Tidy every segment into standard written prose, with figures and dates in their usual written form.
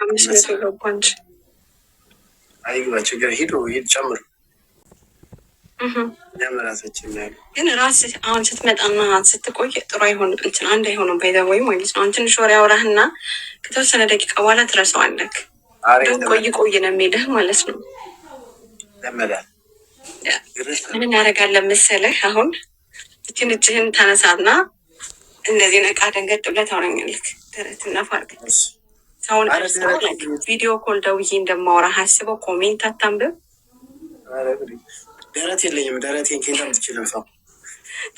500 ገባንች። አይግባ ችግር ሂድ ጨምር። ግን ራስህ አሁን ስትመጣና ስትቆይ ጥሩ አይሆንም። እንትን አንድ አይሆንም። ባይዘወይ ማለት ነው። ትንሽ ወሬ አውራህና ከተወሰነ ደቂቃ በኋላ ትረሳዋለህ። ቆይ ነው የሚልህ ማለት ነው። ምን እናደርጋለን መሰለህ? አሁን እጅህን ታነሳና እንደዚህ ነቃ ደንገጥ ብለህ ታወራኛለህ። ደረትና ፋርግ ሰውን ቪዲዮ ኮል ደውዬ እንደማወራ አስበው። ኮሜንት አታንብብ። ደረት የለኝም። ደረቴን ኬንታ ትችልም ሰው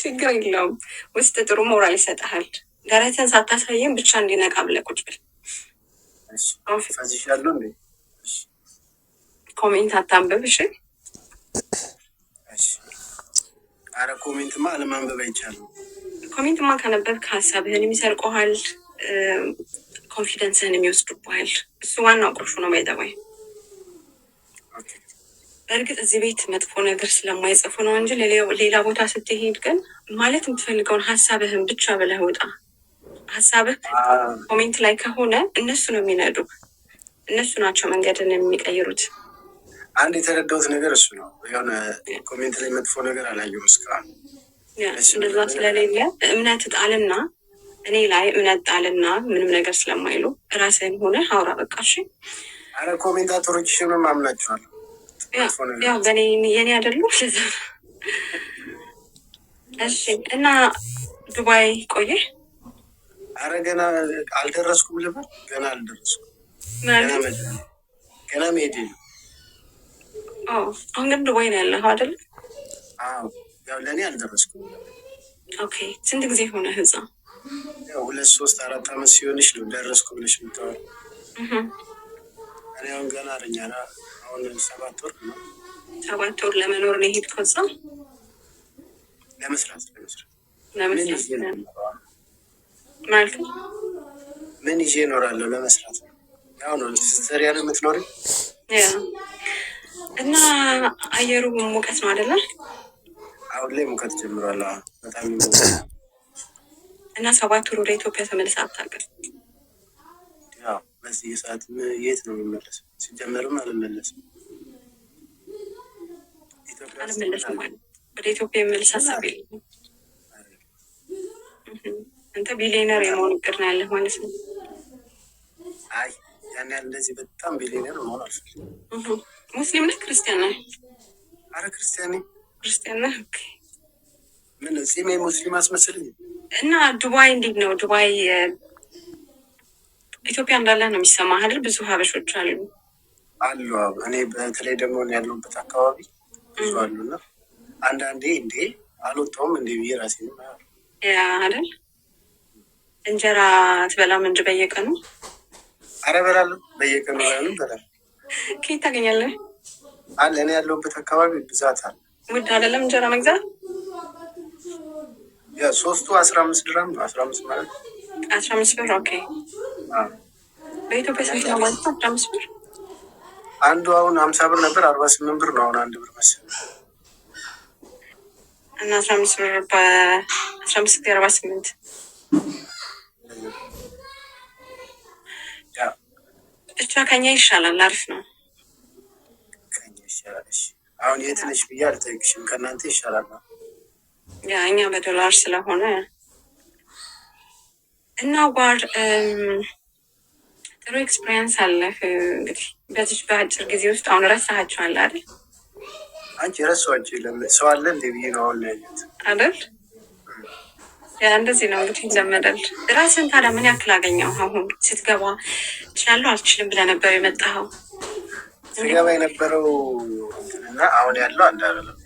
ችግር የለውም። ውስጥ ጥሩ ሞራል ይሰጥሃል። ደረትን ሳታሳየን ብቻ እንዲነቃ ብለህ ቁጭ ብል። ፈዝሻለሁ እንዴ? ኮሜንት አታንብብ። እሺ። አረ ኮሜንትማ አለማንበብ አይቻልም። ኮሜንትማ ካነበብክ ሀሳብህን የሚሰርቀዋል፣ ኮንፊደንስህን የሚወስዱብሃል። እሱ ዋናው ቁልፉ ነው። ባይዘወይ በእርግጥ እዚህ ቤት መጥፎ ነገር ስለማይጽፉ ነው እንጂ ሌላ ቦታ ስትሄድ ግን ማለት የምትፈልገውን ሀሳብህን ብቻ ብለህ ውጣ። ሀሳብህ ኮሜንት ላይ ከሆነ እነሱ ነው የሚነዱ፣ እነሱ ናቸው መንገድን የሚቀይሩት። አንድ የተረዳሁት ነገር እሱ ነው። የሆነ ኮሜንት ላይ መጥፎ ነገር አላየሁም እስካሁን። እንደዛ ስለሌለ እምነት ጣልና እኔ ላይ እምነት ጣልና ምንም ነገር ስለማይሉ ራስህን ሆነ አውራ በቃ። እሺ። አረ ኮሜንታተሮች ሽንም አምናቸዋለሁ። ያው በእኔ የኔ አይደሉ። እሺ። እና ዱባይ ቆየ? አረ ገና አልደረስኩም ልበል። ገና አልደረስኩም። ገና መሄድ ነው። አሁን ግን ዱባይ ነው ያለኸው አይደል? አዎ። ያው ለእኔ አልደረስኩም። ኦኬ። ስንት ጊዜ ሆነ ህዛ? ያው 2 3 4 ዓመት ሲሆንሽ ነው ደረስኩ ብለሽ የምታወሪው። እኔ አሁን ገና አረኛና አሁን 7 ወር ነው። 7 ወር ለመኖር ነው የሄድከው እዛ? ለመስራት ማለት ምን ይዤ እኖራለሁ? ለመስራት ያው ነው ስትሰሪ ያለ የምትኖሪ። እና አየሩ ሙቀት ነው አይደለ? አሁን ላይ ሙቀት ጀምሯል። በጣም እና 7 ወር ወደ ኢትዮጵያ ተመልሰህ አታውቅም? ያው በዚህ ሰዓት የት ነው የሚመለሰው? ሲጀመርም አልመለስም ማለት ወደ ኢትዮጵያ የሚመልስ ሀሳብ የለም። አንተ ቢሊየነር የመሆን እቅድ ነው ያለህ ማለት ነው? አይ ያን ያህል እንደዚህ በጣም ቢሊየነር መሆን አልፈልግም። ሙስሊም ነህ ክርስቲያን ነህ? አረ ክርስቲያን ነኝ። ክርስቲያን ነህ? ኦኬ። ምን ጺሜ ሙስሊም አስመስልኝ? እና ዱባይ እንዴት ነው? ዱባይ ኢትዮጵያ እንዳለ ነው የሚሰማህ አይደል? ብዙ ሀበሾች አሉ። እኔ በተለይ ደግሞ ያለሁበት አካባቢ ብዙ አሉና አንዳንዴ እንዴ አልወጣሁም እንዴ ብዬ ራሴ ነው አይደል? እንጀራ ትበላም እንጂ በየቀኑ? አረ በላለሁ በየቀኑ በላለሁ። ከየት ታገኛለህ? አለ እኔ ያለሁበት አካባቢ ብዛት አለ። ውድ አይደለም እንጀራ መግዛት? ያ 3ቱ 15 ድርሃም ነው። 15 ማለት 15 ብር። ኦኬ። በኢትዮጵያ ስንት ነው ማለት ነው? 15 ብር አንዱ አሁን 50 ብር ነበር፣ 48 ብር ነው አሁን 1 ብር መሰለኝ። እና 15 ብር በ15 ጊዜ 48 ብቻ ከኛ ይሻላል። አሪፍ ነው። ከኛ ይሻላል። እሺ አሁን የት ነሽ ብዬ አልጠይቅሽም። ከእናንተ ይሻላል ነው። ያ እኛ በዶላር ስለሆነ እና ዋር ጥሩ ኤክስፒሪየንስ አለህ እንግዲህ በዚህ በአጭር ጊዜ ውስጥ። አሁን ረሳሃቸዋል አይደል? አንቺ ረሳኋቸው የለም ሰው አለ እንደ ብዬ ነው አሁን ያየሁት አይደል? ያ እንደዚህ ነው እንግዲህ ይለመዳል። ራስን ታዲያ ምን ያክል አገኘው? አሁን ስትገባ እችላለሁ አልችልም ብለህ ነበር የመጣኸው? ስገባ የነበረው እና አሁን ያለው አንድ አይደለም።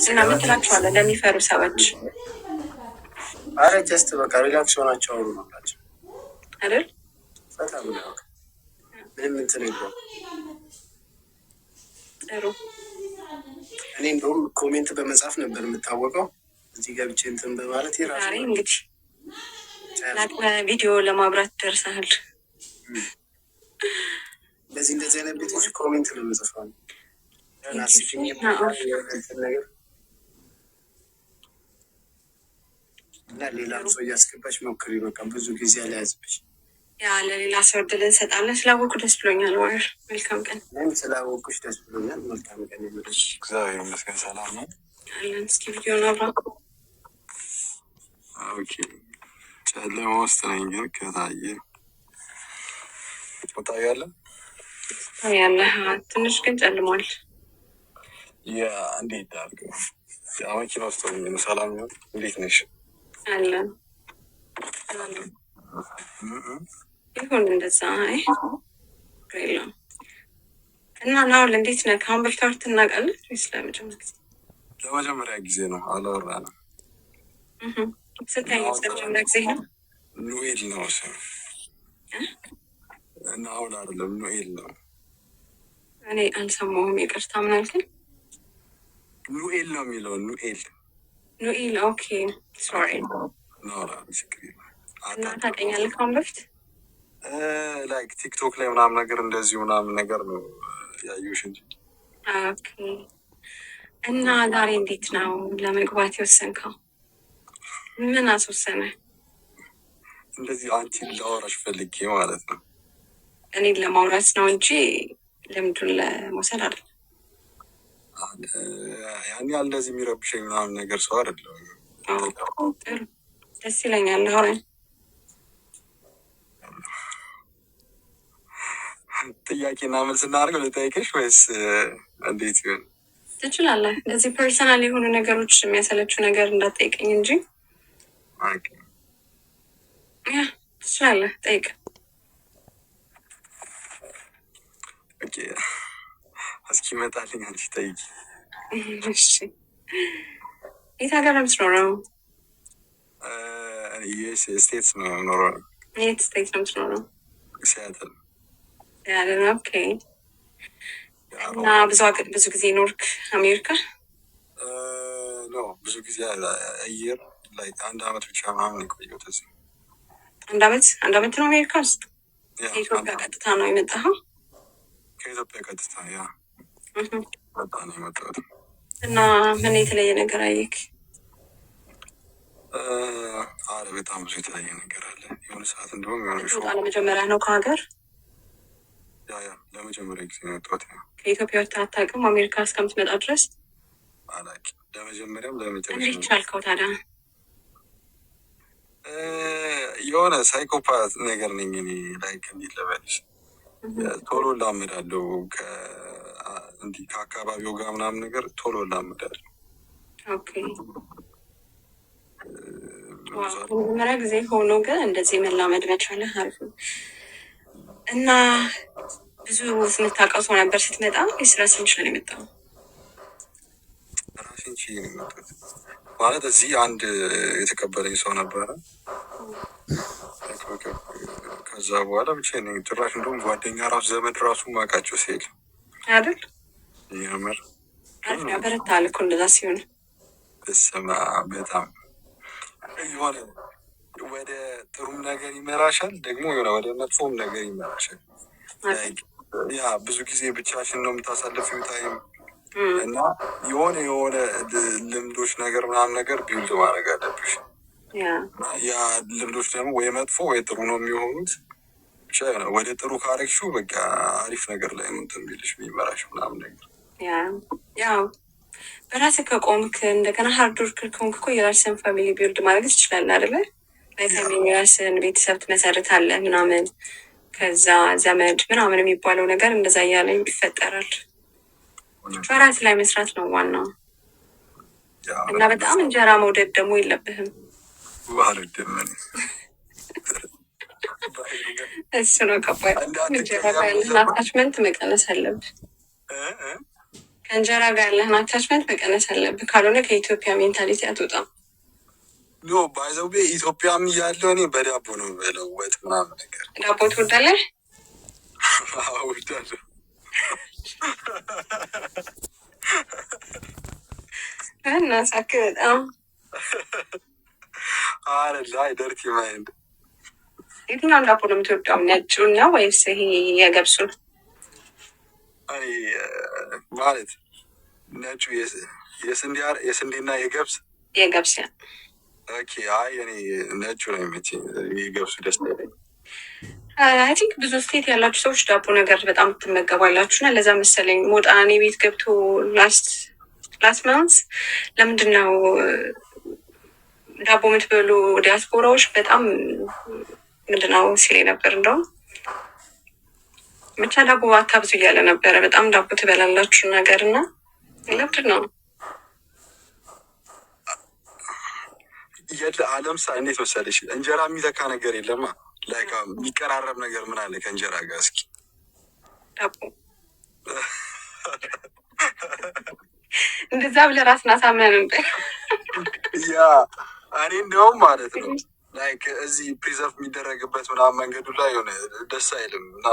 እና ምን ትላቸዋለህ ለሚፈሩ ሰዎች? አረ ጀስት በቃ ሪላክስ ሆናቸው አውሩ ነው ናቸው አይደል? ፈታ ብለው ምንም እንትን የለውም። ጥሩ። እኔ እንደውም ኮሜንት በመጻፍ ነበር የምታወቀው። እዚህ ገብቼ እንትን በማለት የራሱ ዛሬ እንግዲህ ቪዲዮ ለማብራት ደርሰሃል። እንደዚህ አይነት ቤቶች ኮሜንት ነው የምጽፈው ነገር እና ሌላ ሰው እያስገባች ሞክሪ። በቃ ብዙ ጊዜ አልያዝብሽ። ያ ለሌላ ሰው እድል እንሰጣለን። ስላወኩ ደስ ብሎኛል። ዋር መልካም ቀን። ስላወኩሽ ደስ ብሎኛል። መልካም ቀን ይመልሽ። እግዚአብሔር ይመስገን ሰላም ነው አለን። እስኪ ቪዲዮን አብራ። ኦኬ ጨለማ ውስጥ ነኝ፣ ግን ከታየ ታያለ ታያለህ። ትንሽ ግን ጨልሟል። ያ እንዴት ዳርገ መኪና ውስጥ ነው። ሰላም ነው። እንዴት ነሽ? አለን ይሁን እንደዛ የለም። እና ናውል እንዴት ነህ? ከአሁን በፊት አውርተን እናውቃለን ወይስ ለመጀመሪያ ጊዜ? ለመጀመሪያ ጊዜ ነው። አላወራንም። ስታይ ለመጀመሪያ ጊዜ ነው? ኑኤል ነው ስም እና አሁን አይደለም ኑኤል ነው። እኔ አልሰማሁም፣ ይቅርታ። ምን አልከኝ? ኑኤል ነው የሚለው። ኑኤል። ኦኬ ሶሪ። ናውራ ችግር እና ታውቀኛለህ ከአሁን በፊት? ላይክ ቲክቶክ ላይ ምናምን ነገር እንደዚሁ ምናምን ነገር ነው ያየሁሽ እንጂ። ኦኬ። እና ዛሬ እንዴት ነው ለመግባት የወሰንከው? ምን አስወሰነ? እንደዚህ አንቺን ላወራሽ ፈልጌ ማለት ነው። እኔን ለማውራት ነው እንጂ ልምዱን ለመውሰድ አይደለም። ያን ያህል እንደዚህ የሚረብሸኝ ምናምን ነገር ሰው አይደለም። ጥሩ፣ ደስ ይለኛል። አውራኝ። ጥያቄና መልስ እናድርገው። ልጠይቅሽ ወይስ እንዴት ይሆን? ትችላለህ። እንደዚህ ፐርሰናል የሆኑ ነገሮች የሚያሰለችው ነገር እንዳትጠይቀኝ እንጂ ያ ትችላለህ። ጠይቅ። እስኪመጣልኝ አንቺ ጠይቂ። እሺ፣ የት ሀገር ነው የምትኖረው? ዩኤስ ስቴትስ ነው የምኖረው። የት ስቴት ነው የምትኖረው? ሲያትል። ኦኬ። እና ብዙ ጊዜ ኖርክ አሜሪካ? ኖ ብዙ ጊዜ አየር ላይ 1 አመት ብቻ ምናምን የቆየሁት እዚህ። 1 አመት ነው አሜሪካ ውስጥ? ከኢትዮጵያ ቀጥታ ነው የመጣኸው? ከኢትዮጵያ ቀጥታ ያ በጣም ነው የመጣሁት። እና ምን የተለየ ነገር አየክ? አረ በጣም ብዙ የተለየ ነገር አለ። የሆነ ሰዓት እንደውም ለመጀመሪያ ነው ከሀገር? ያ ለመጀመሪያ ጊዜ ነው የወጣሁት። ከኢትዮጵያ ወጥተህ አታውቅም? አሜሪካ እስከምትመጣ ድረስ? አላውቅም። ለመጀመሪያም ለመጨረሻ። እንዴት ቻልከው ታዲያ? የሆነ ሳይኮፓት ነገር ነኝ እኔ። ላይክ እንዴት ልበልሽ፣ ቶሎ ላምዳለሁ እንዲህ ከአካባቢው ጋር ምናምን ነገር ቶሎ ላምዳለሁ። ኦኬ። መጀመሪያ ጊዜ ሆኖ ግን እንደዚህ መላመድ መቻለህ አሪፍ ነው። እና ብዙ የምታውቀው ሰው ነበር ስትመጣ? የስራ ስንች ነው የመጣው? ራሴን ችዬ ነው የመጣሁት። ማለት እዚህ አንድ የተቀበለኝ ሰው ነበረ። ከዛ በኋላ ብቻ ጭራሽ እንደውም ጓደኛ ራሱ ዘመድ ራሱ ማውቃቸው ሲሄድ አይደል? የምር በረታል እኮ እንደዛ ሲሆን። በስመ አብ በጣም የሆነ ወደ ጥሩም ነገር ይመራሻል፣ ደግሞ የሆነ ወደ መጥፎም ነገር ይመራሻል። ያ ብዙ ጊዜ ብቻሽን ነው የምታሳልፊው ታይም እና የሆነ ልምዶች ነገር ምናምን ነገር ቢውልድ ማድረግ አለብሽ። ያ ልምዶች ደግሞ ወይ መጥፎ ወይ ጥሩ ነው የሚሆኑት። ብቻ ወደ ጥሩ ካረግሽው በቃ አሪፍ ነገር ላይ ነው እንትን የሚልሽ የሚመራሽ ምናምን ነገር። ያው በራስህ ከቆምክ እንደገና ሀርድ ወርክ ከሆንክ እኮ የራስህን ፋሚሊ ቢውልድ ማድረግ ትችላለህ አይደለ? ፋሚሊ የራስህን ቤተሰብ ትመሰርታለህ ምናምን፣ ከዛ ዘመድ ምናምን የሚባለው ነገር እንደዛ እያለ ይፈጠራል። በራስህ ላይ መስራት ነው ዋናው። እና በጣም እንጀራ መውደድ ደግሞ የለብህም። እሱ ነው ከባድ። እንጀራ ጋር ያለህን አታችመንት መቀነስ አለብህ። ከእንጀራ ጋር ያለህን አታችመንት መቀነስ አለብህ። ካልሆነ ከኢትዮጵያ ሜንታሊቲ አትወጣም። ኖ ባይዘው ኢትዮጵያም እያለሁ እኔ በዳቦ ነው የምበለው፣ ወጥ ምናምን ነገር። ዳቦ ትወዳለህ? እወዳለሁ። እና ሳክ በጣም ላይ ደርቲ ማይንድ። የትኛውን ዳቦ ነው የምትወዳው? ነጩን ነው ወይስ ይሄ የገብሱን? ማለት ነጩ የስንዴና የገብስ ያ። ኦኬ። አይ እኔ ነጩ ነው የሚመቸኝ፣ የገብሱ ደስ ይለኛል። አይ ቲንክ ብዙ ስቴት ያላችሁ ሰዎች ዳቦ ነገር በጣም ትመገባላችሁ እና ለዛ መሰለኝ ሞጣ እኔ ቤት ገብቶ ላስት ማንስ ለምንድን ነው ዳቦ የምትበሉ ዲያስፖራዎች በጣም ምንድን ነው ሲል ነበር። እንደውም ብቻ ዳቦ አታብዙ እያለ ነበረ። በጣም ዳቦ ትበላላችሁ ነገር እና ለምንድን ነው ለምሳ እንዴት መሰለሽ እንጀራ የሚተካ ነገር የለማ። ላይክ የሚቀራረብ ነገር ምን አለ ከእንጀራ ጋር? እስኪ ዳቦ እንደዛ ብለህ ራስን አሳምነህ ነበር። ያ እኔ እንደውም ማለት ነው ላይክ እዚህ ፕሪዘርቭ የሚደረግበት ምናምን መንገዱ ላይ የሆነ ደስ አይልም እና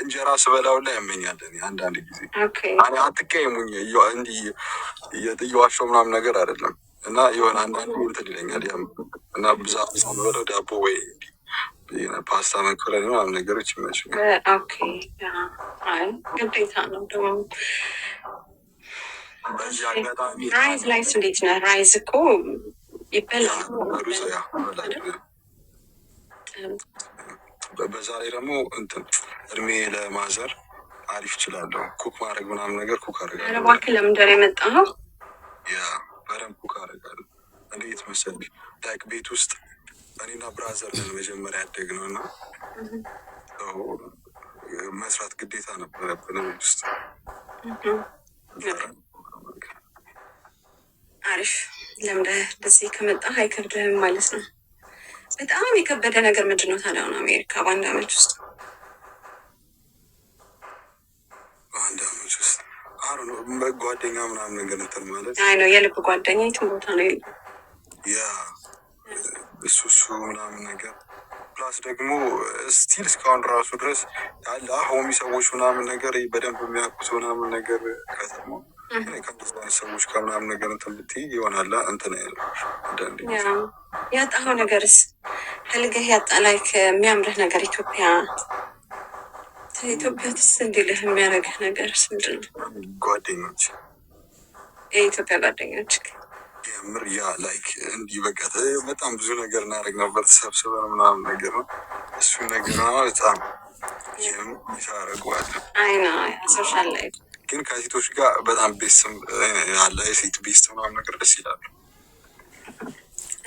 እንጀራ ስበላው ላይ ያመኛል። አንዳንድ ጊዜ አትቀይሙኝ፣ እንዲህ እየዋሸሁ ምናምን ነገር አይደለም እና የሆነ አንዳንዱ እንትን ይለኛል እና ብዛት በለው ዳቦ ወይ ፓስታ መኮረኒ ምናምን ነገሮች ይመችኛል። ግዴታ ነው ደግሞ። በዚህ አጋጣሚ ራይዝ ላይስ እንዴት ነህ? ራይዝ እኮ ይበላል። በዛ ላይ ደግሞ እንትን እድሜ ለማዘር አሪፍ እችላለሁ ኩክ ማድረግ ምናምን ነገር ኩክ አደርጋለሁ። እባክህ ለምንድን ነው የመጣኸው? ያ በደንብ ኩክ አደርጋለሁ። እንዴት መሰለኝ ላይክ ቤት ውስጥ እኔና ብራዘር ነን መጀመሪያ ያደግነው እና መስራት ግዴታ ነበረብን ቤት ውስጥ። አሪፍ ለምደህ በዚህ ከመጣህ አይከብድህም ማለት ነው። በጣም የከበደ ነገር ምንድን ነው ታዲያ? አሁን አሜሪካ በአንድ አመት ውስጥ ጓደኛ ምናምን ነገር እንትን ማለት አይ ነው የልብ ጓደኛ የትም ቦታ ነው የለም። ያ እሱ ምናምን ነገር ፕላስ ደግሞ ስቲል እስካሁን ራሱ ድረስ ያለ ሆሚ ሰዎች ምናምን ነገር በደንብ የሚያውቁት ምናምን ነገር ከተማ ከእንደዚህ አይነት ሰዎች ከምናምን ነገር እንትን ብትይ ይሆናላ እንትን አንዳንድ ያጣኸው ነገርስ ፈልገህ ያጣ ላይክ የሚያምርህ ነገር ኢትዮጵያ ትስ እንዲልህ የሚያደርግህ ነገርስ ምንድን ነው? ጓደኞች፣ የኢትዮጵያ ጓደኞች የምር ያ ላይክ እንዲህ በቃ በጣም ብዙ ነገር እናደርግ ነበር ተሰብስበን ምናምን ነገር ነው። እሱን ነገር በጣም ይሳረገዋል። አይ ነው ሶሻል ላይፍ ግን ከሴቶች ጋር በጣም ቤስም ያለ የሴት ቤስት ምናምን ነገር ደስ ይላሉ።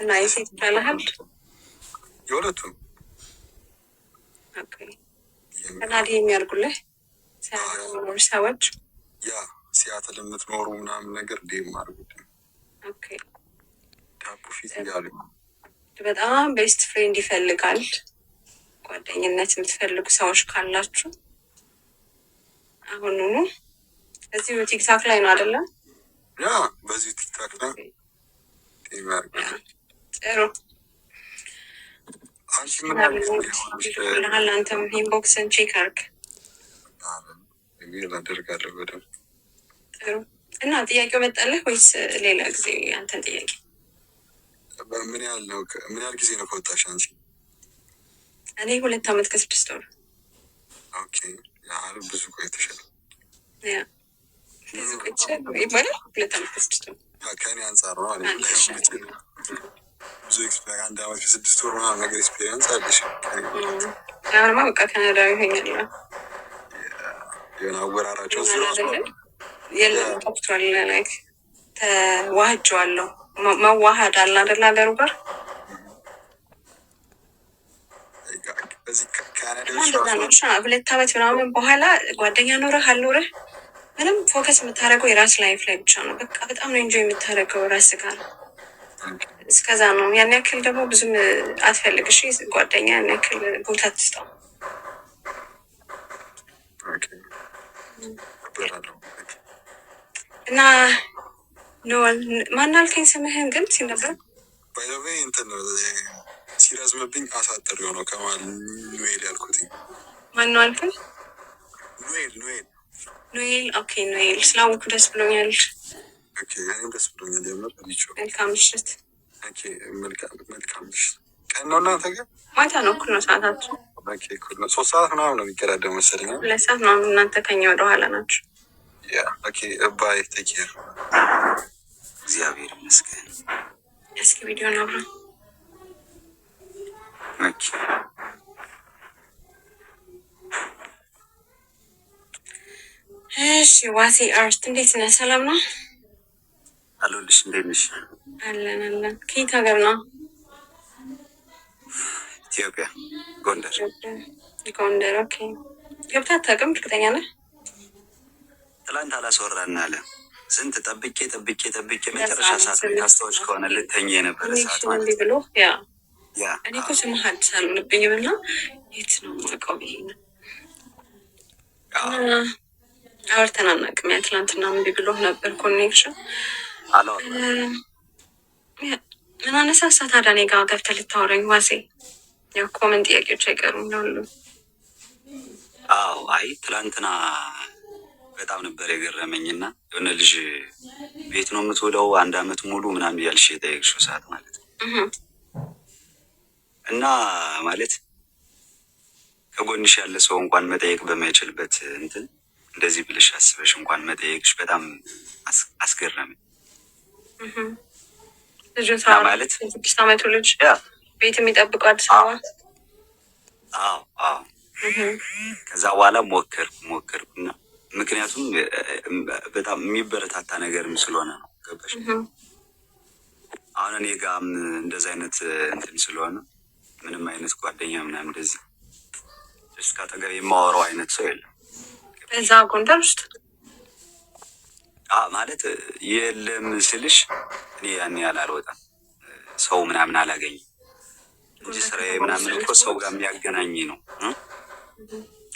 እና የሴት ይባላል የሁለቱም እና የሚያርጉልህ ሰዎች ያ ሲያትል የምትኖሩ ምናምን ነገር ዴም አድርጉልኝ። ዳቦ ፊት እያሉ በጣም ቤስት ፍሬንድ ይፈልጋል። ጓደኝነት የምትፈልጉ ሰዎች ካላችሁ አሁኑኑ እዚሁ ቲክታክ ላይ ነው አይደለም? ያ በዚሁ ቲክታክ ላይ ጥሩ። አንቺ ምን አንተም ኢንቦክስን ቼክ አድርግ። አደርጋለሁ በደምብ። ጥሩ። እና ጥያቄው መጣለህ ወይስ ሌላ ጊዜ አንተን ጥያቄ? ምን ያህል ጊዜ ነው ከወጣሽ አንቺ? እኔ 2 አመት ከ6 ወር። ኦኬ ያህል ብዙ ቆይተሻል። ያ ብዙ ቆይተሻል ይባላል። 2 አመት ከ6 ወር ከእኔ አንጻር ነው። ብዙ ኤክስፔሪንስ 1 አመት ከ6 ወር ምናምን ነገር ኤክስፔሪንስ አለሽ። አሁንማ በቃ ካናዳዊ ሆኛለሁ። የሆነ አወራራቸው የለም ዶክተር ላይክ ተዋህጀዋለሁ። መዋሃድ አለ አይደል? ሀገሩ ጋር እንደዛ 2 አመት ምናምን በኋላ ጓደኛ ኖረህ አልኖረህ ምንም ፎከስ የምታደርገው የራስ ላይፍ ላይ ብቻ ነው። በቃ በጣም ነው ኢንጆይ የምታደርገው ራስ ጋር። እስከዛ ነው። ያን ያክል ደግሞ ብዙም አትፈልግ። እሺ ጓደኛ ያን ያክል ቦታ ትስጠው እና ማን አልከኝ ስምህን ግን ሲነበር ባይዘዌ እንትን ሲረዝምብኝ አሳጥር የሆነው ከማል ኑዌል ያልኩት ማን ነው አልከኝ? ኑዌል ኦኬ ኑዌል ስላወኩ ደስ ብሎኛል። እኔም ደስ ብሎኛል። የምር መልካም ምሽት። መልካም ምሽት። ቀን ነው እናንተ ጋር? ማታ ነው። እኩል ነው ሰዓታችሁ? እኩል ነው። 3 ሰዓት ምናምን ነው የሚቀዳደው መሰለኝ። 2 ሰዓት ምናምን እናንተ ከኛ ወደኋላ ናችሁ። ባይ ቴክ ኬር። እግዚአብሔር ይመስገን። እስኪ ቪዲዮ ነው እሺ ዋሴ አርስት እንዴት ነህ? ሰላም ነው? አለሁልሽ። እንዴት ነሽ? አለን አለን። ከየት ሀገር ነው? ኢትዮጵያ፣ ጎንደር። ጎንደር። ኦኬ። ገብተህ አታውቅም? እርግጠኛ ነህ? ትላንት አላስወራን አለ። ስንት ጠብቄ መጨረሻ ሰዓት ላይ ካስታወሽ ከሆነ ልተኛ የነበረ ሰዓት ማለት ብሎ ያ እኔ እኮ ስምህ አዲስ አልሆነብኝም እና የት ነው የማውቀው ብዬ ነው። አውርተን አናውቅም። ያ ትላንትና እምቢ ብሎ ነበር ኮኔክሽን አላወራንም። ምን አነሳሳ ታዲያ እኔ ጋር ገብተህ ልታወራኝ? ዋሴ ያው ኮመን ጥያቄዎች አይቀሩም ለሁሉ። አዎ፣ አይ ትላንትና በጣም ነበር የገረመኝና የሆነ ልጅ ቤት ነው የምትውለው 1 አመት ሙሉ ምናምን እያልሽ የጠየቅሽው ሰዓት ማለት ነው። እና ማለት ከጎንሽ ያለ ሰው እንኳን መጠየቅ በማይችልበት እንትን እንደዚህ ብለሽ አስበሽ እንኳን መጠየቅሽ በጣም አስገረመኝ። ልጁ ማለት 6 አመቱ ልጅ ቤት የሚጠብቀው አዲስ አበባ። አዎ። ከዛ በኋላ ሞከርኩና ምክንያቱም በጣም የሚበረታታ ነገርም ስለሆነ ነው። ገባሽ? አሁን እኔ ጋም እንደዚህ አይነት እንትን ስለሆነ ምንም አይነት ጓደኛ ምናምን እንደዚህ እስከ አጠገብ የማወራው አይነት ሰው የለም። እዛ ጎንደር ውስጥ ማለት የለም ስልሽ እኔ ያን ያህል አልወጣም፣ ሰው ምናምን አላገኝም እንጂ ስራዬ ምናምን እኮ ሰው ጋር የሚያገናኝ ነው።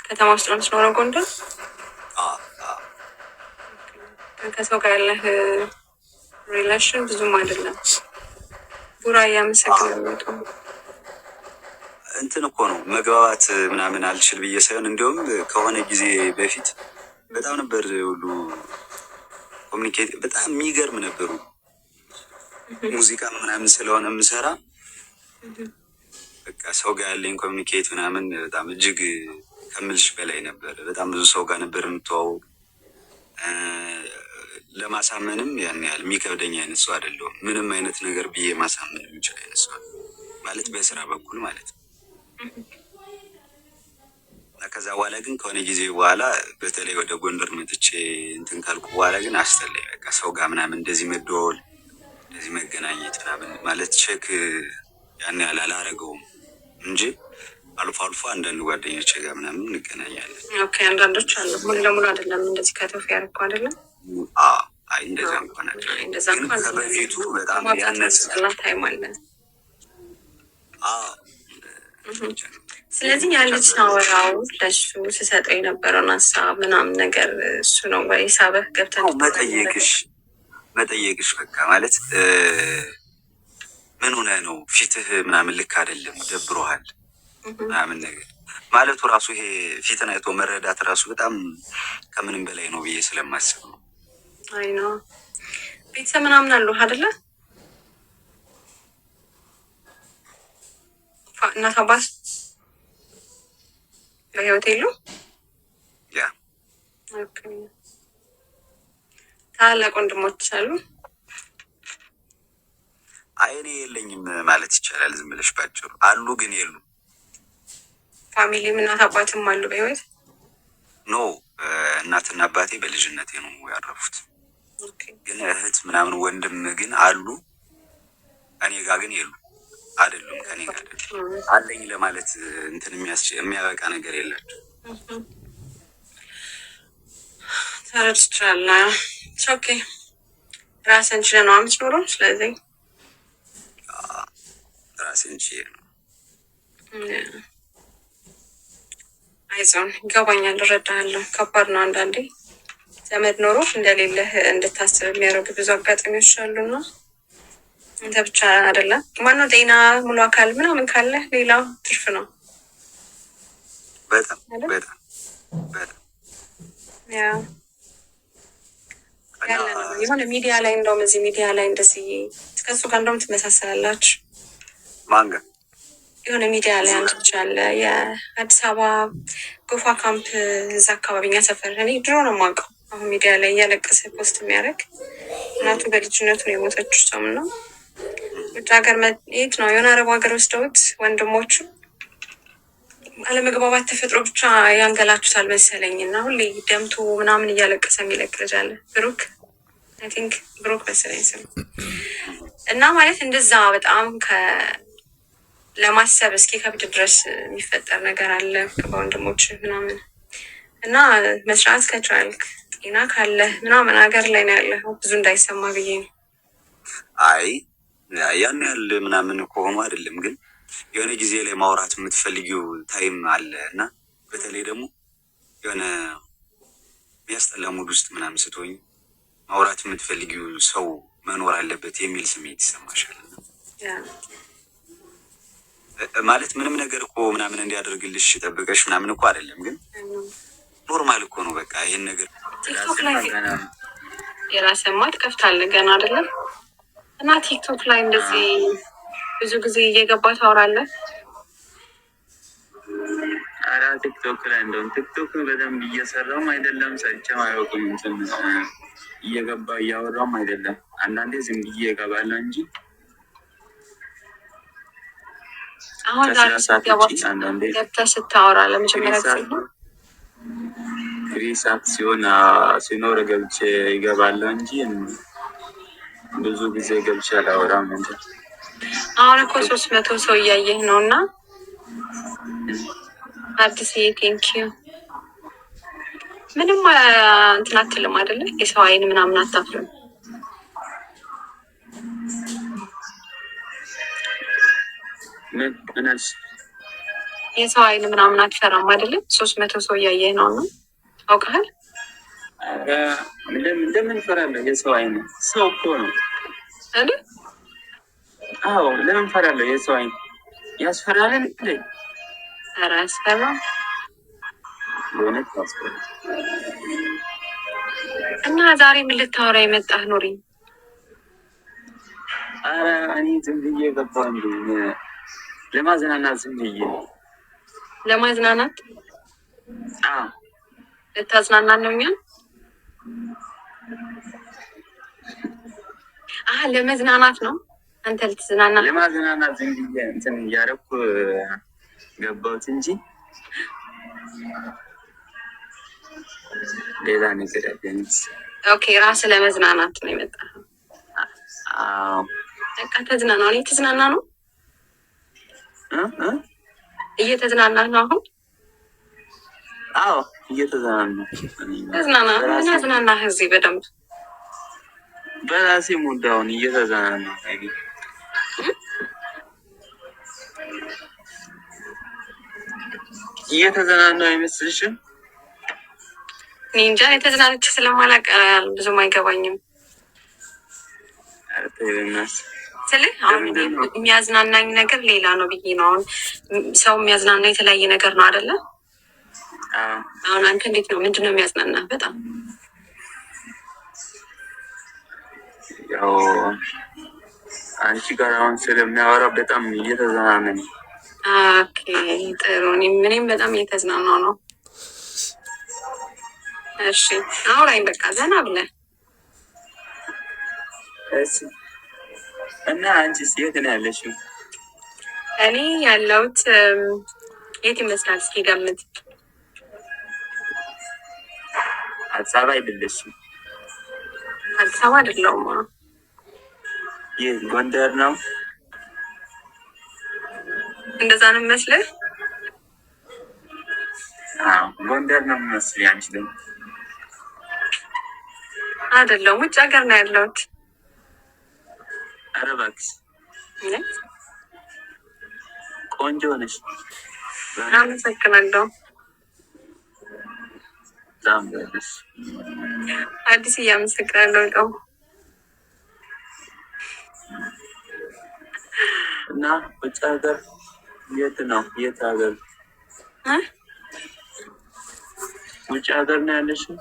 ከተማ ውስጥ ነው የምትኖረው ጎንደር? ከሰው ጋር ያለህ ሪሌሽን ብዙም አይደለም። ቡራ እያመሰግናለሁ። እንትን እኮ ነው መግባባት ምናምን አልችል ብዬ ሳይሆን እንዲሁም ከሆነ ጊዜ በፊት በጣም ነበር ሁሉ ኮሚኒኬት በጣም የሚገርም ነበሩ። ሙዚቃ ምናምን ስለሆነ የምሰራ በቃ ሰው ጋር ያለኝ ኮሚኒኬት ምናምን በጣም እጅግ ከምልሽ በላይ ነበር። በጣም ብዙ ሰው ጋር ነበር የምተዋወቅ። ለማሳመንም ያን ያህል የሚከብደኝ አይነት ሰው አይደለሁም። ምንም አይነት ነገር ብዬ ማሳመን የሚችል አይነት ሰው ማለት በስራ በኩል ማለት ነው። ከዛ በኋላ ግን ከሆነ ጊዜ በኋላ በተለይ ወደ ጎንደር መጥቼ እንትን ካልኩ በኋላ ግን አስጠላኝ። በቃ ሰው ጋር ምናምን እንደዚህ መደወል እንደዚህ መገናኘት ምናምን ማለት ቼክ ያን ያህል አላረገውም እንጂ አልፎ አልፎ አንዳንድ ጓደኞቼ ጋር ምናምን እንገናኛለን። ኦኬ፣ አንዳንዶች አሉ። ሙሉ ለሙሉ አይደለም እንደዚህ ከተፍ ያርኩ አይደለም። አይ እንደዛ እንኳን አይደለም። ከበፊቱ በጣም ያነሰ ታይም አለ። ስለዚህ ያለች ሳወራው ለሱ ስሰጠው የነበረውን ሀሳብ ምናምን ነገር እሱ ነው ወይ ሳበህ ገብተን መጠየቅሽ በቃ ማለት ምን ሆነ ነው ፊትህ ምናምን ልክ አይደለም ደብሮሃል ምናምን ነገር ማለቱ ራሱ ይሄ ፊትን አይቶ መረዳት ራሱ በጣም ከምንም በላይ ነው ብዬ ስለማስብ ነው። አይ ነው ቤተሰብ ምናምን አሉ አይደለ? እናት አባት በህይወት የሉ? ያ ኦኬ። ታላቅ ወንድሞች አሉ? አይ እኔ የለኝም ማለት ይቻላል። ዝም ብለሽ ባጭሩ አሉ ግን የሉ። ፋሚሊ እናት አባትም አሉ በህይወት? ኖ እናትና አባቴ በልጅነቴ ነው ያረፉት። ግን እህት ምናምን ወንድም ግን አሉ። እኔ ጋር ግን የሉ አይደሉም። ከኔ ጋር አለኝ ለማለት እንትን የሚያበቃ ነገር የላቸው። ተረድቻለሁ። ኦኬ ራስን ችለህ ነው የምትኖረው? ስለዚህ ራስን ችለህ ነው። አይዞን፣ ይገባኛል፣ እረዳሃለሁ። ከባድ ነው አንዳንዴ ዘመድ ኖሮ እንደሌለህ እንድታስብ የሚያደርጉ ብዙ አጋጣሚዎች አሉና አንተ ብቻ አይደለም። ማነው ጤና ሙሉ አካል ምናምን ካለ ሌላው ትርፍ ነው። በጣም ያ ያለ ነው። የሆነ ሚዲያ ላይ እንደውም እዚህ ሚዲያ ላይ እንደዚህ እስከሱ ጋር እንደውም ትመሳሰላላችሁ። ማን ጋር? የሆነ ሚዲያ ላይ አንድ ልጅ አለ የአዲስ አበባ ጎፋ ካምፕ እዛ አካባቢ እኛ ሰፈር እኔ ድሮ ነው የማውቀው። አሁን ሚዲያ ላይ እያለቀሰ ፖስት የሚያደርግ እናቱ በልጅነቱ ነው የሞተችው። ሰው ነው ውጭ ሀገር የት ነው የሆነ አረብ ሀገር ወስደውት ወንድሞቹ አለመግባባት ተፈጥሮ ብቻ ያንገላችሁታል መሰለኝ እና ሁሌ ደምቶ ምናምን እያለቀሰ የሚለቅ ልጅ አለ። ብሩክ አይ ቲንክ ብሩክ መሰለኝ ስም እና ማለት እንደዛ በጣም ለማሰብ እስኪ ከብድ ድረስ የሚፈጠር ነገር አለ በወንድሞች ምናምን እና መስራት ከቻልክ ጤና ካለ ምናምን ሀገር ላይ ነው ያለኸው ብዙ እንዳይሰማ ብዬ ነው። አይ ያን ያህል ምናምን ከሆኑ አይደለም፣ ግን የሆነ ጊዜ ላይ ማውራት የምትፈልጊው ታይም አለ እና በተለይ ደግሞ የሆነ የሚያስጠላ ሙድ ውስጥ ምናምን ስትሆኝ ማውራት የምትፈልጊው ሰው መኖር አለበት የሚል ስሜት ይሰማሻል። ማለት ምንም ነገር እኮ ምናምን እንዲያደርግልሽ ጠብቀሽ ምናምን እኮ አይደለም፣ ግን ኖርማል እኮ ነው። በቃ ይሄን ነገር ቲክቶክ ላይ የራስህን ማት ከፍታለህ ገና አይደለም እና ቲክቶክ ላይ እንደዚህ ብዙ ጊዜ እየገባ ታወራለህ። አራ ቲክቶክ ላይ እንደውም ቲክቶክ በደንብ እየሰራም አይደለም፣ ሰርቼም አያውቅም። እንትን እየገባ እያወራም አይደለም። አንዳንዴ ዝም ብዬ እገባለሁ እንጂ አሁን አንዳንዴ ገብተህ ስታወራ ለመጀመሪያ ጊዜ ነው? ፍሪ ሰዓት ሲኖር ገብቼ ይገባለሁ እንጂ ብዙ ጊዜ ገብቼ አላወራም። እንትን አሁን እኮ 300 ሰው እያየህ ነው እና አዲስ ቴንኪዩ ምንም እንትን አትልም አይደለ? የሰው አይን ምናምን አታፍርም? ምንስ የሰው አይን ምናምን አትፈራም አይደለም? 300 ሰው እያየህ ነው እና አውቀሃል? ለምን ፈራለሁ? የሰው አይን ሰው እኮ ነው አይደል? አዎ ለምን ፈራለሁ? የሰው አይን ያስፈራል እንዴ? ኧረ አያስፈራም። በእውነት ያስፈራል። እና ዛሬ ምን ልታወራ የመጣህ ኑሪ? ኧረ እኔ ዝም ብዬ ገባሁ እንዴ ለማዝናናት ዝም ብዬ። ለማዝናናት? አዎ ልታዝናናን ነው እኛን? ለመዝናናት ነው። አንተ ልትዝናና? ለማዝናናት ዝም ብዬ እንትን እያደረኩ ገባሁት እንጂ ሌላ ነገር ያለኝ። ኦኬ ራስህ ለመዝናናት ነው የመጣኸው? አዎ በቃ ተዝናና። እኔ ተዝናና ነው እየተዝናናህ ነው አሁን? አዎ እየተዝናና ተዝናና። ምን አዝናናህ? እዚህ በደንብ በራሴ ሙዳውን እየተዝናና እየተዝናና አይመስልሽም? እኔ እንጃ የተዝናነች ስለማላውቅ ብዙም አይገባኝም። ስልህ አሁን የሚያዝናናኝ ነገር ሌላ ነው ብዬ ነው። አሁን ሰው የሚያዝናና የተለያየ ነገር ነው አይደለ? አሁን አንተ እንዴት ነው? ምንድን ነው የሚያዝናና? በጣም ያው አንቺ ጋር አሁን ስለሚያወራ በጣም እየተዝናና ነው። ኦኬ ጥሩ። እኔም በጣም እየተዝናናው ነው። እሺ አውራኝ በቃ ዘና ብለህ። እሺ እና አንቺስ የት ነው ያለሽው? እኔ ያለሁት የት ይመስላል? እስኪ ገምት። አዲስ አበባ አይደለሽም? አዲስ አበባ አይደለሁም። ይህ ጎንደር ነው? እንደዛ ነው የሚመስልህ? አዎ ጎንደር ነው የሚመስልህ። አንቺ ደግሞ? አይደለሁም፣ ውጭ ሀገር ነው ያለሁት። ኧረ እባክሽ ቆንጆ ነሽ። አመሰግናለሁ። በጣም ደስ አዲስ እያመሰግናለሁ በጣም። እና ውጭ ሀገር የት ነው? የት ሀገር? ውጭ ሀገር ነው ያለሽው?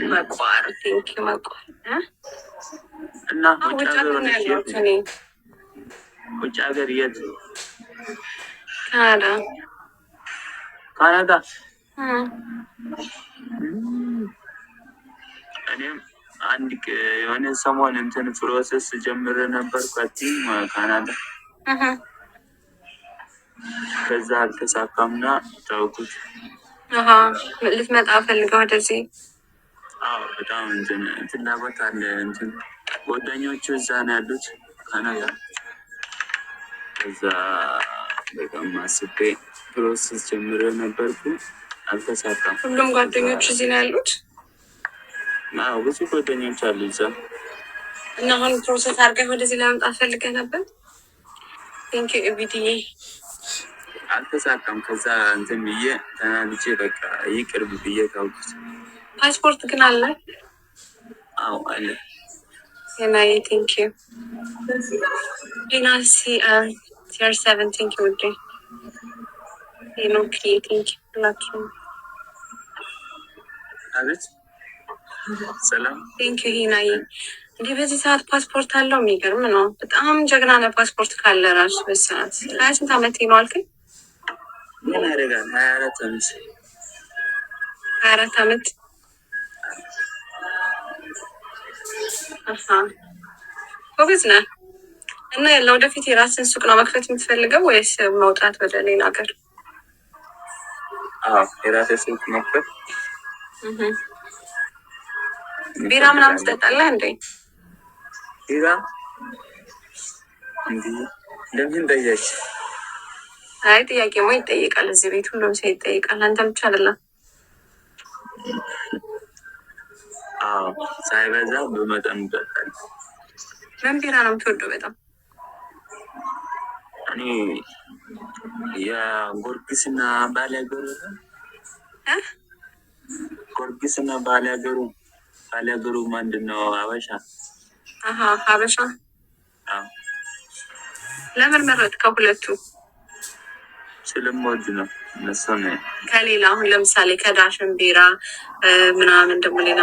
መቋር ቴንኪ መቋር እና ውጭ ሀገር ነው ያለሁት እኔ። ውጭ ሀገር የት? ካናዳ። ካናዳ? እኔም አንድ የሆነ ሰሞን እንትን ፕሮሰስ ጀምረ ነበር ካናዳ። ከዛ አልተሳካምና ታውቁት። ልትመጣ ፈልገው ወደዚህ? አዎ በጣም ፍላጎት አለ። ጓደኞቹ እዛ ነው ያሉት ካናዳ። ከዛ በጣም አስቤ ፕሮሰስ ጀምሬ ነበርኩ፣ አልተሳካም። ሁሉም ጓደኞች እዚህ ነው ያሉት? አዎ ብዙ ጓደኞች አሉ እዛ። እና አሁን ፕሮሰስ አድርገህ ወደዚህ ለመምጣት ፈልገህ ነበር? ቴንክ ዩ ኤቢዲዬ። አልተሳካም። ከዛ ብዬ ተናልጄ በቃ ይቅርብ ብዬ ታውቁት። ፓስፖርት ግን አለ? አዎ አለ። የናዬ ቴንክ ዩ ሊናሲ ሲር 7 ቴንክ ዩ ውዴ። ሄኖክ ቴንክ ዩ ሁላችሁም። አቤት ሰላም ቴንክ ዩ ሂናዬ። እንዲህ በዚህ ሰዓት ፓስፖርት አለው? የሚገርም ነው። በጣም ጀግና ነው። ፓስፖርት ካለ ራሱ በሰዓት 28 ዓመት ነው አልከኝ? ምን ያደርጋል? 24 ዓመት 24 ዓመት ጎበዝ ነህ። እና ለወደፊት የራስን ሱቅ ነው መክፈት የምትፈልገው ወይስ መውጣት ወደ ሌላ ሀገር? የራሴ ሱቅ መክፈት። ቢራ ምናምን ትጠጣለህ እንዴ? ቢራ እንዲህ ለምን ጠየቅሽ? አይ ጥያቄ ሞ ይጠይቃል። እዚህ ቤት ሁሉም ሰው ይጠይቃል። አንተ ብቻ አይደለም። ሳይበዛ በመጠኑ ይጠጣል። ምን ቢራ ነው የምትወደው በጣም? እኔ የጎርጊስና ባላገሩ ጎርጊስና ባላገሩ ምንድን ነው? ሀበሻ። ሀበሻ። ለምን መረጥከው ሁለቱ? ስለምወድ ነው እነሱን። ከሌላ አሁን ለምሳሌ ከዳሽን ቢራ ምናምን ደግሞ ሌላ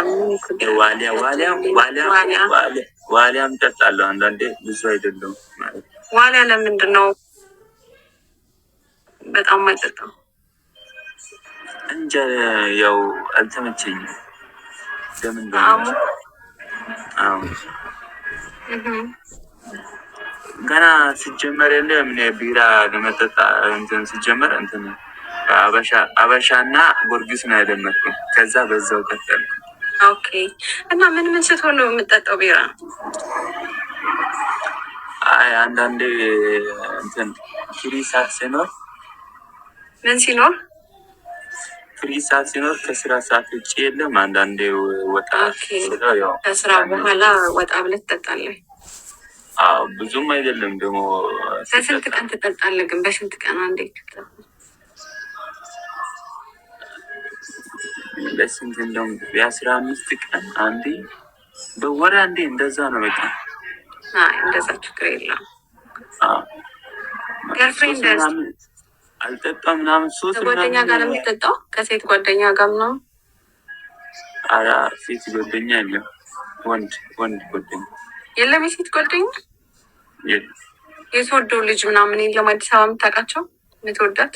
ዋሊያም ጠጣለሁ አንዳንዴ፣ ብዙ አይደለም ማለት። ዋሊያ ለምንድን ነው በጣም የማይጠጣው? እንጃ ያው አልተመቸኝም። ለምን ገና ሲጀመር የለም ቢራ ለመጠጣ ሲጀመር አበሻና ጎርጊስ ነው ያደመጥኩት። ከዛ በዛው ቀጠልኩ። ኦኬ። እና ምን ስትሆን ነው የምጠጣው ቢራ? አንዳንዴ ፍሪ ሰዓት ሲኖር። ምን ሲኖር? ፍሪ ሰዓት ሲኖር ከስራ ሰዓት ውጭ የለም። አንዳንዴ ወጣ ከስራ በኋላ ወጣ ብለህ ትጠጣለህ? ብዙም አይደለም ደግሞ። በስንት ቀን ትጠጣለህ ግን? በስንት ቀን አንዴ? በስንት እንደውም የ15 ቀን አንዴ፣ በወር አንዴ፣ እንደዛ ነው በቃ። እንደዛ ችግር የለም። ገርፍሬንድ አልጠጣም ምናምን። ከጓደኛ ጋር ነው የምትጠጣው? ከሴት ጓደኛ ጋር ነው? ኧረ ሴት ጓደኛ የለም። ወንድ ጓደኛ የለም? የሴት ጓደኛ የለም። የተወደው ልጅ ምናምን የለም? አዲስ አበባ የምታውቃቸው የምትወዳት?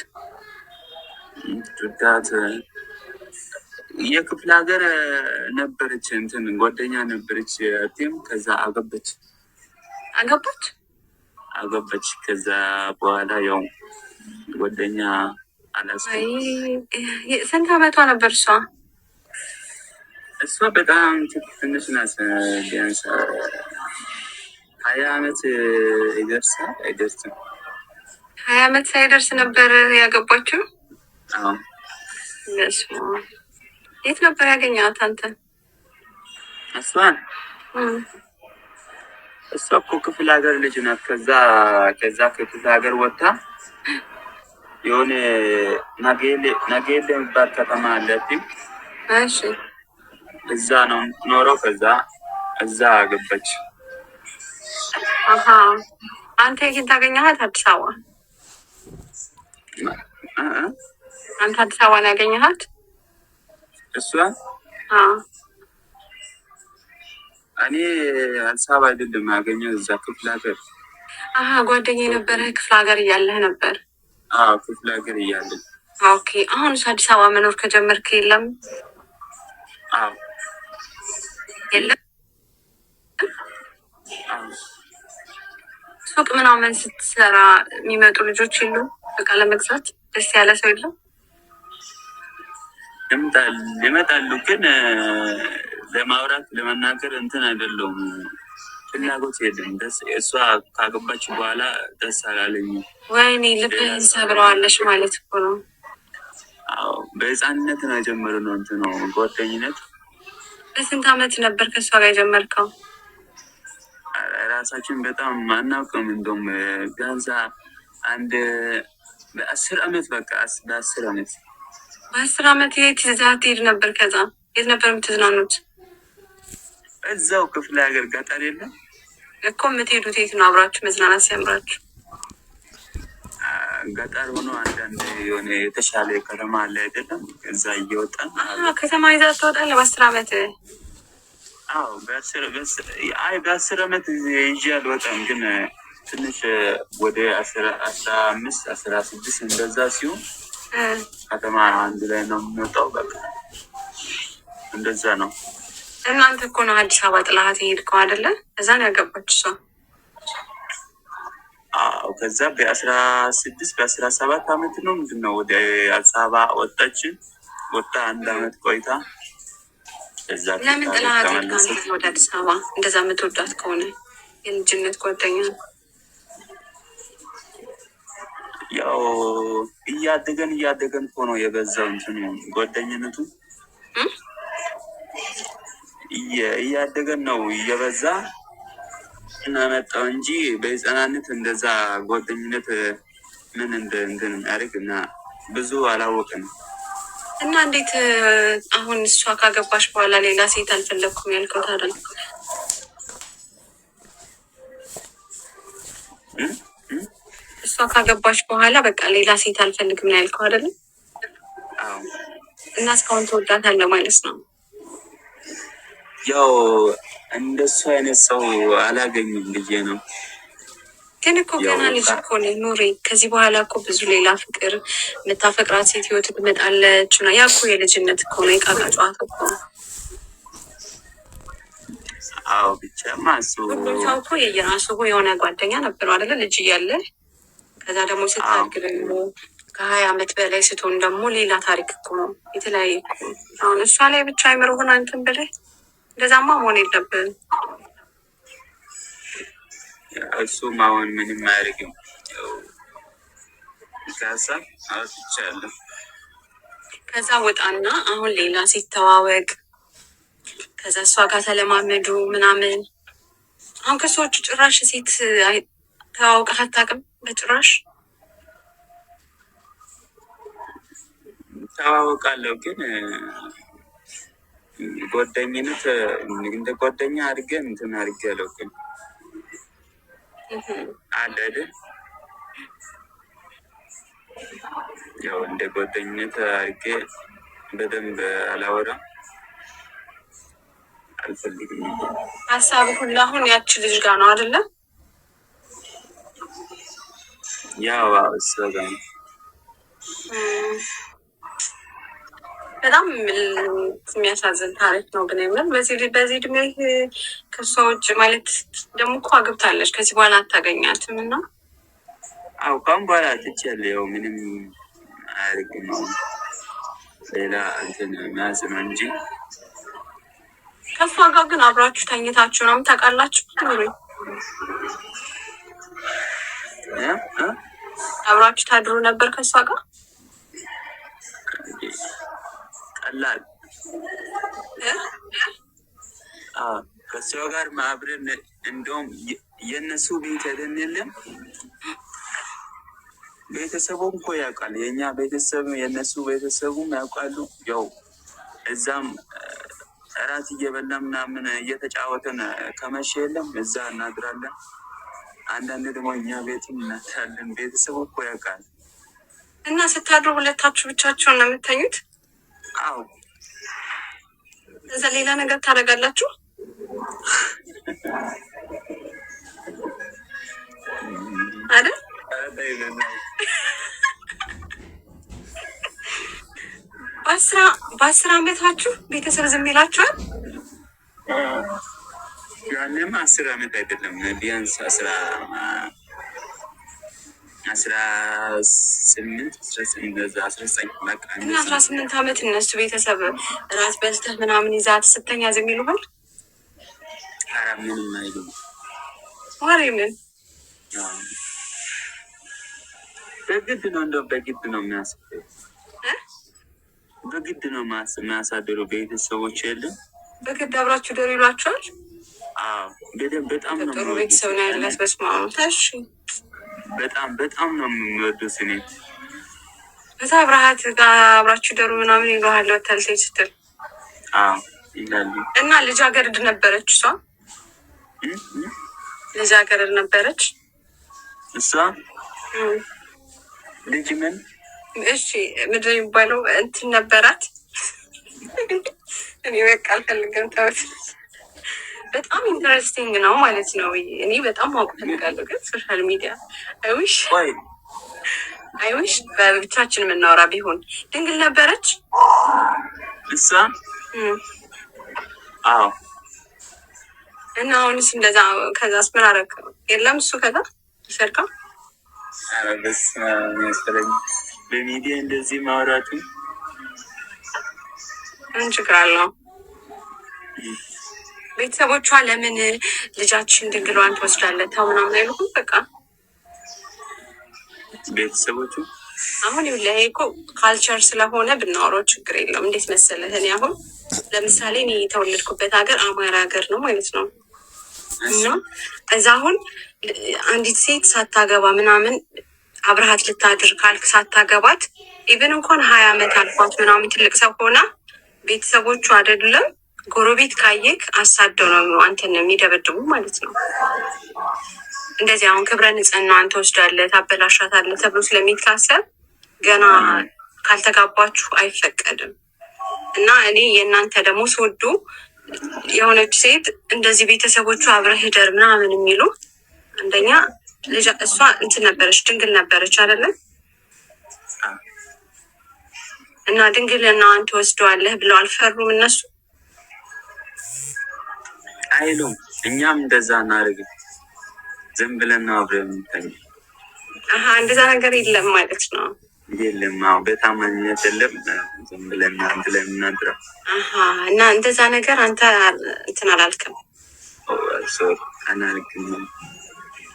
የክፍለ ሀገር ነበረች ጓደኛ ነበረች ቲም። ከዛ አገበች። ከዛ በኋላ ያው ጓደኛ ስንት ዓመቷ ነበር እሷ? እሷ በጣም ትንሽ ናት። ቢያንስ 20 ዓመት ይደርሳል። አይደርስም? 20 ዓመት ሳይደርስ ነበር ያገባችው? የት ነበር ያገኛት አንተ? እሷ እኮ ክፍለ ሀገር ልጅ ናት። ከዛ ክፍለ ሀገር ወጣ የሆነ ናጌሌ የሚባል ከተማ አለች። እሺ እዛ ነው የምትኖረው። ከዛ እዛ አገባች። አንተ የት ታገኘሃት? አዲስ አበባ? አንተ አዲስ አበባ ነው ያገኘሃት? እሷ እኔ አዲስ አበባ አይደለም ያገኘው፣ እዛ ክፍለ ሀገር። ጓደኛ የነበረ ክፍለ ሀገር እያለህ ነበር? ክፍለ ሀገር እያለ። ኦኬ። አሁን አዲስ አበባ መኖር ከጀመርክ የለም? የለም። እሷ ሱቅ ምናምን ስትሰራ የሚመጡ ልጆች የሉ? በቃ ለመግዛት ደስ ያለ ሰው የለም? ይመጣሉ፣ ግን ለማውራት ለመናገር እንትን አይደለውም፣ ፍላጎት የለም። እሷ ካገባች በኋላ ደስ አላለኝ። ወይኔ ልብህን ሰብረዋለች ማለት እኮ ነው። አዎ በህፃንነት ነው የጀመርነው እንትን ነው ጓደኝነት። በስንት አመት ነበር ከእሷ ጋር የጀመርከው? ራሳችን በጣም አናውቅም። እንደውም ቢያንስ አንድ በ10 አመት በቃ በ10 አመት በ10 አመት የት ይዘሃት ትሄድ ነበር? ከዛ የት ነበር የምትዝናኑት? እዛው ክፍለ ሀገር ገጠር የለም እኮ የምትሄዱት የት ነው? አብራችሁ መዝናናት ሲያምራችሁ ገጠር ሆኖ አንዳንድ የሆነ የተሻለ ከተማ አለ አይደለም? እዛ እየወጣን ከተማ ይዛ ትወጣለህ በ10 አመት? አዎ በ10 አመት ይዤ አልወጣም፣ ግን ትንሽ ወደ 15-16 እንደዛ ሲሆን ከተማ አንድ ላይ ነው የምንወጣው። በቃ እንደዛ ነው። እናንተ እኮ ነው አዲስ አበባ ጥላሃት የሄድከው አይደለ? እዛ ነው ያገባች እሷ። አዎ ከዛ በ17 አመት ነው ምንድን ነው ወደ አዲስ አበባ ወጣች። ወጣ 1 አመት ቆይታ እዛ ለምን ጥላሃት ሄድክ ወደ አዲስ አበባ? እንደዛ የምትወዳት ከሆነ የልጅነት ጓደኛ ነው። ያው እያደገን እኮ ነው የበዛው እንትኑ ጓደኝነቱ እያደገን ነው እየበዛ እናመጣው እንጂ በህፃናነት እንደዛ ጓደኝነት ምን እንትን ያደርግ እና ብዙ አላወቅንም። እና እንዴት አሁን እሷ ካገባሽ በኋላ ሌላ ሴት አልፈለግኩም ያልከው ታዲያ? እሷ ካገባሽ በኋላ በቃ ሌላ ሴት አልፈልግም ነው ያልከው አይደለም? እና እስካሁን ትወዳታለህ ማለት ነው? ያው እንደሱ አይነት ሰው አላገኝም ብዬ ነው። ግን እኮ ገና ልጅ እኮ ነህ ኑሪ። ከዚህ በኋላ እኮ ብዙ ሌላ ፍቅር የምታፈቅራት ሴት ህይወት ትመጣለች። ና ያ እኮ የልጅነት እኮ ነው፣ የቃቃ ጨዋታ እኮ ነው። አዎ ብቻ ማሱ ሁሉም ሰው እኮ የየራሱ የሆነ ጓደኛ ነበረው አይደለ? ልጅ እያለ ከዛ ደግሞ ስታድግ ደግሞ ከ20 አመት በላይ ስትሆን ደግሞ ሌላ ታሪክ እኮ ነው፣ የተለያየ እኮ። አሁን እሷ ላይ ብቻ አይምርሆን አንተን በላይ እንደዛማ መሆን የለብህም። እሱም አሁን ምንም አያደርግም። ከሀሳብ አውጥቻለሁ። ከዛ ወጣና አሁን ሌላ ሴት ተዋወቅ፣ ከዛ እሷ ጋር ተለማመዱ ምናምን። አሁን ከሰዎቹ ጭራሽ ሴት ተዋውቀህ አታውቅም በጭራሽ? ተዋወቃለሁ፣ ግን ጓደኝነት እንደ ጓደኛ አድርገን እንትን አድርጌ አላውቅም። አለ አይደል? ያው እንደ ጓደኝነት አድርጌ በደንብ አላወራም፣ አልፈልግም። ሀሳብ ሁሉ አሁን ያቺ ልጅ ጋር ነው አይደለ? ያው እሷ ጋር ነው። በጣም የሚያሳዝን ታሪክ ነው። ግን የምር በዚህ እድሜ ከሷ ውጭ ማለት ደግሞ እኮ አግብታለች። ከዚህ በኋላ አታገኛትም እና አውቃም በኋላ ትችያለሽ። ያው ምንም አያደርግም ነው ሌላ እንትን መያዝ ነው እንጂ። ከሷ ጋር ግን አብራችሁ ተኝታችሁ ነው ታውቃላችሁ? አብራችሁ ታድሩ ነበር ከሷ ጋር? ቀላል ከሷ ጋር ማብረን እንደውም የእነሱ ቤት ሄደን የለም ቤተሰቡም እኮ ያውቃል። የእኛ ቤተሰብ የእነሱ ቤተሰቡም ያውቃሉ። ያው እዛም እራት እየበላ ምናምን እየተጫወተን ከመሸ የለም እዛ እናድራለን። አንዳንድ ደግሞ እኛ ቤትም እናድራለን። ቤተሰቡ እኮ ያውቃል። እና ስታድሩ ሁለታችሁ ብቻችሁን ነው የምተኙት? አዎ። እዛ ሌላ ነገር ታደርጋላችሁ? አይደል? በ10 አመታችሁ ቤተሰብ ዝም ይላችኋል? ያኔማ 10 አመት አይደለም ቢያንስ 18 18 ዓመት እነሱ ቤተሰብ እራት በልተህ ምናምን ይዛት ስተኛ ዝም ይሉሃል? ኧረ ምንም አይሉም። ማርያምን በግድ ነው እንደው በግድ ነው የሚያሳድሩ በግድ ነው የሚያሳድሩ ቤተሰቦች የለም። በግድ አብራችሁ ደሩ ይሏቸዋል። በጣም ነው ጥሩ ቤተሰብ ነው ያላት። በስመ አብ። እሺ በጣም ነው የሚወዱት። እኔ በዛ አብረሃት ጋር አብራችሁ ደሩ ምናምን ይሉሃል ወተል ሴት ስትል ይላሉ። እና ልጃገረድ ነበረች እሷ? ልጃገረድ ነበረች እሷ? ልጅ ምን? እሺ ምንድን የሚባለው እንትን ነበራት? እኔ በቃ አልፈልግም ተውት። በጣም ኢንተረስቲንግ ነው ማለት ነው። እኔ በጣም ማወቅ ፈልጋለሁ። ግን ሶሻል ሚዲያ አይዊሽ በብቻችን የምናወራ ቢሆን። ድንግል ነበረች እሷ? አዎ። እና አሁንስ እንደዛ ከዛስ ምን አደረግ? የለም እሱ ከዛ ሰርካ አረበስ መሰለኝ በሚዲያ እንደዚህ ማውራቱ ምን ችግር አለው? ቤተሰቦቿ ለምን ልጃችን ድንግሏን ትወስዳለህ ተው ምናምን አይሉም? በቃ ቤተሰቦቹ አሁን ይኸውልህ እኮ ካልቸር ስለሆነ ብናወራው ችግር የለውም። እንዴት መሰለህ እኔ አሁን ለምሳሌ እኔ የተወለድኩበት ሀገር አማራ ሀገር ነው ማለት ነው። እና እዛ አሁን አንዲት ሴት ሳታገባ ምናምን አብረሃት ልታድር ካልክ ሳታገባት ኢቨን እንኳን 20 ዓመት አልፏት ምናምን ትልቅ ሰው ሆና ቤተሰቦቹ አይደለም ጎረቤት ካየክ አሳደው ነው አንተን የሚደበድቡ ማለት ነው። እንደዚህ አሁን ክብረ ንጽህናዋን ትወስዳለህ ታበላሻታለህ ተብሎ ስለሚታሰብ ገና ካልተጋባችሁ አይፈቀድም። እና እኔ የእናንተ ደግሞ ስወዱ የሆነች ሴት እንደዚህ ቤተሰቦቹ አብረህ ሂደር ምናምን የሚሉ አንደኛ ልጅ እሷ እንትን ነበረች ድንግል ነበረች አይደለም? እና ድንግልና አንተ ወስደዋለህ ብለው አልፈሩም እነሱ? አይሉም። እኛም እንደዛ እናደርግም። ዝም ብለን ነው አብረን የምንተኛው። እንደዛ ነገር የለም ማለት ነው። የለም። በታማኝነት የለም። ዝም ብለን አንድ ላይ የምናድረው። እና እንደዛ ነገር አንተ እንትን አላልክም? አናልክም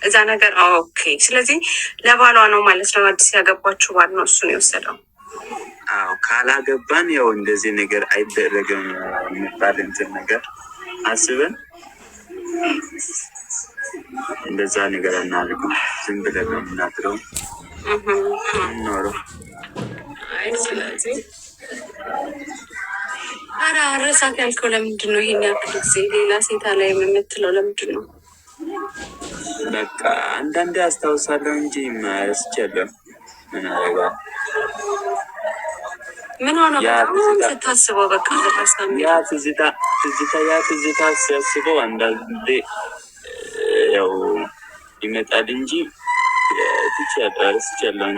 እዛ ነገር። ኦኬ። ስለዚህ ለባሏ ነው ማለት ነው። አዲስ ያገባችሁ ባል ነው እሱ ነው የወሰደው። ካላገባን ያው እንደዚህ ነገር አይደረግም የሚባል እንትን ነገር አስበን እንደዛ ነገር አናደርግም። ዝም ብለን ነው የምናድረው የምንኖረው። ስለዚህ አረሳት ያልከው ለምንድን ነው? ይሄን ያክል ጊዜ ሌላ ሴታ ላይ የምትለው ለምንድን ነው? በቃ አንዳንዴ አስታውሳለሁ እንጂ ረስቻለሁ። ምን አደርጋለሁ? ምን ሆነ? በጣም ስታስበው በቃ ያ ትዝታ ሲያስበው አንዳንዴ ያው ይመጣል እንጂ ረስቻለሁ።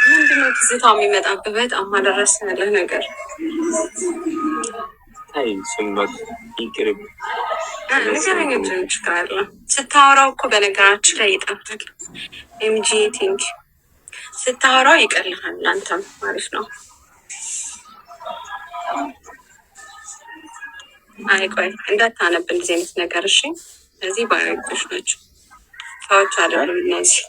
ምንድን ነው ትዝታ የሚመጣብህ? በጣም አደረስንልህ ነገር ይቅርብ ነገረኞችን ችግራለ ስታወራው እኮ በነገራችን ላይ ይጠፋል። ኤምጂ ቲንክ ስታወራው ይቀልሃል። አንተም ማለት ነው። አይ ቆይ እንዳታነብ እንደዚህ አይነት ነገር እሺ። እዚህ ባለቤቶች ናቸው ሰዎች አይደሉም እነዚህ።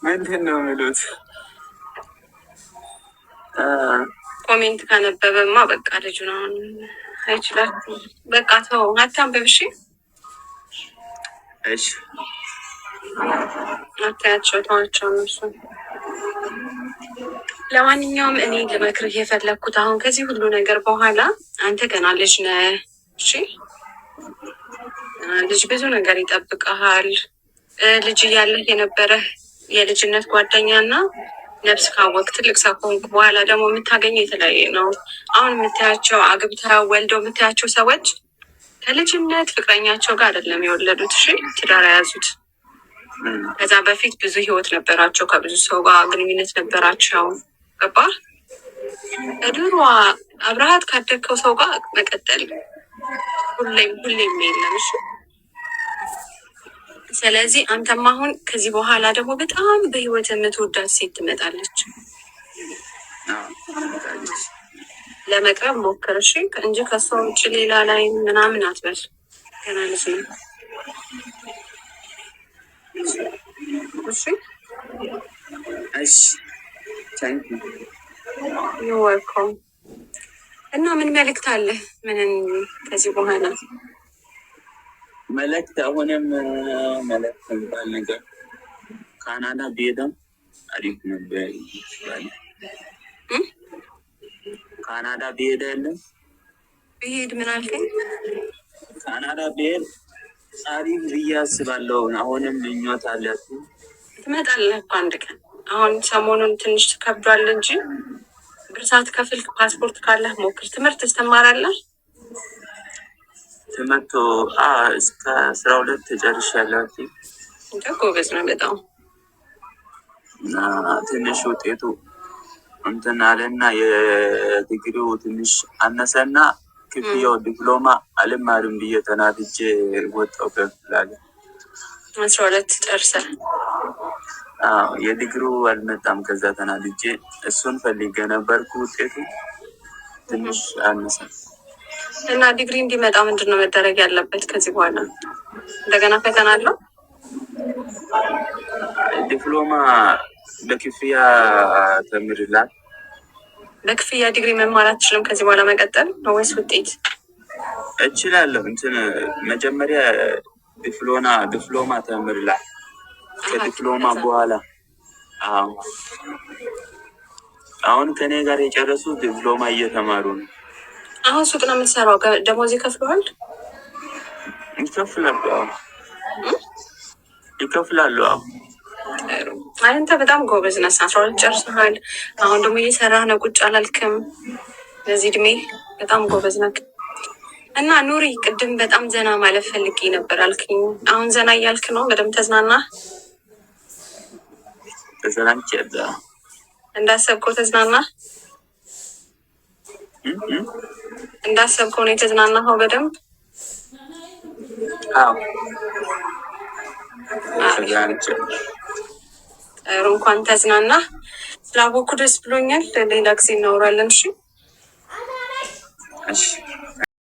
ምንድን ነው የሚሉት? ኮሜንት ካነበበማ በቃ ልጁን አሁን አይችላትም። በቃ ተው አታንብብ እሺ። እሺ አታያቸው፣ ተዋቸው እነሱ። ለማንኛውም እኔ ልመክርህ የፈለግኩት አሁን ከዚህ ሁሉ ነገር በኋላ አንተ ገና ልጅ ነህ እሺ። ልጅ ብዙ ነገር ይጠብቀሃል። ልጅ እያለህ የነበረህ የልጅነት ጓደኛና ነፍስ ካወቅ ትልቅ ሰው ከሆንክ በኋላ ደግሞ የምታገኘው የተለያየ ነው። አሁን የምታያቸው አግብተው ወልደው የምታያቸው ሰዎች ከልጅነት ፍቅረኛቸው ጋር አይደለም የወለዱት እሺ፣ ትዳር የያዙት። ከዛ በፊት ብዙ ህይወት ነበራቸው፣ ከብዙ ሰው ጋር ግንኙነት ነበራቸው። ገባ? ድሮ አብረሃት ካደግከው ሰው ጋር መቀጠል ሁሌም የለም እሺ። ስለዚህ አንተም አሁን ከዚህ በኋላ ደግሞ በጣም በህይወት የምትወዳት ሴት ትመጣለች። ለመቅረብ ሞክር እሺ፣ እንጂ ከሷ ውጭ ሌላ ላይ ምናምን አትበል። ገና ልጅ ነው። እሺ እሺ፣ ይወልኮም እና ምን መልእክት አለ? ምን ከዚህ በኋላ መልእክት? አሁንም መልእክት የሚባል ነገር ካናዳ ብሄድም አሪፍ ነበር ይችላል። ካናዳ ብሄድ የለም ብሄድ ምን አልከኝ? ካናዳ ብሄድ አሪፍ ብዬ አስባለሁ። አሁንም ምኞት አለት። ትመጣለህ እኮ አንድ ቀን። አሁን ሰሞኑን ትንሽ ከብዷል እንጂ ብር ሳትከፍል ፓስፖርት ካለህ ሞክር። ትምህርት ትማራለህ? ትምህርቱ እስከ 12 ተጨርሻለሁ። እንደ ጎበዝ ነው በጣም። እና ትንሽ ውጤቱ እንትን አለና የዲግሪው ትንሽ አነሰና ክፍያው ዲፕሎማ አልማርም ብዬ ተናድጄ ወጣሁ ከፍላለ 12 ጨርሰህ። የዲግሪው አልመጣም። ከዛ ተናድጄ እሱን ፈልጌ ነበርኩ። ውጤቱ ትንሽ አነሰ እና ዲግሪ እንዲመጣ ምንድን ነው መደረግ ያለበት? ከዚህ በኋላ እንደገና ፈተና አለው? ዲፕሎማ በክፍያ ተምርላል። በክፍያ ዲግሪ መማር አትችልም ከዚህ በኋላ መቀጠል ነው ወይስ ውጤት? እችላለሁ። እንትን መጀመሪያ ዲፕሎማ ተምርላል። ከዲፕሎማ በኋላ አሁን ከኔ ጋር የጨረሱ ዲፕሎማ እየተማሩ ነው። አሁን ሱቅ ነው የምትሰራው? ደሞዝ ይከፍለዋል? ይከፍላሉ። አንተ በጣም ጎበዝ ነህ። 12 ጨርሰሃል። አሁን ደግሞ እየሰራህ ነው። ቁጭ አላልክም። በዚህ እድሜ በጣም ጎበዝ ነህ። እና ኑሪ፣ ቅድም በጣም ዘና ማለት ፈልጌ ነበር አልክኝ። አሁን ዘና እያልክ ነው? በደምብ ተዝናና? ተዝናንቼ እንዳሰብከው ተዝናና? እንዳሰብከው ነው የተዝናናኸው በደንብ? ጥሩ፣ እንኳን ተዝናና። ስላወኩ ደስ ብሎኛል። ሌላ ጊዜ እናወራለን። እሺ።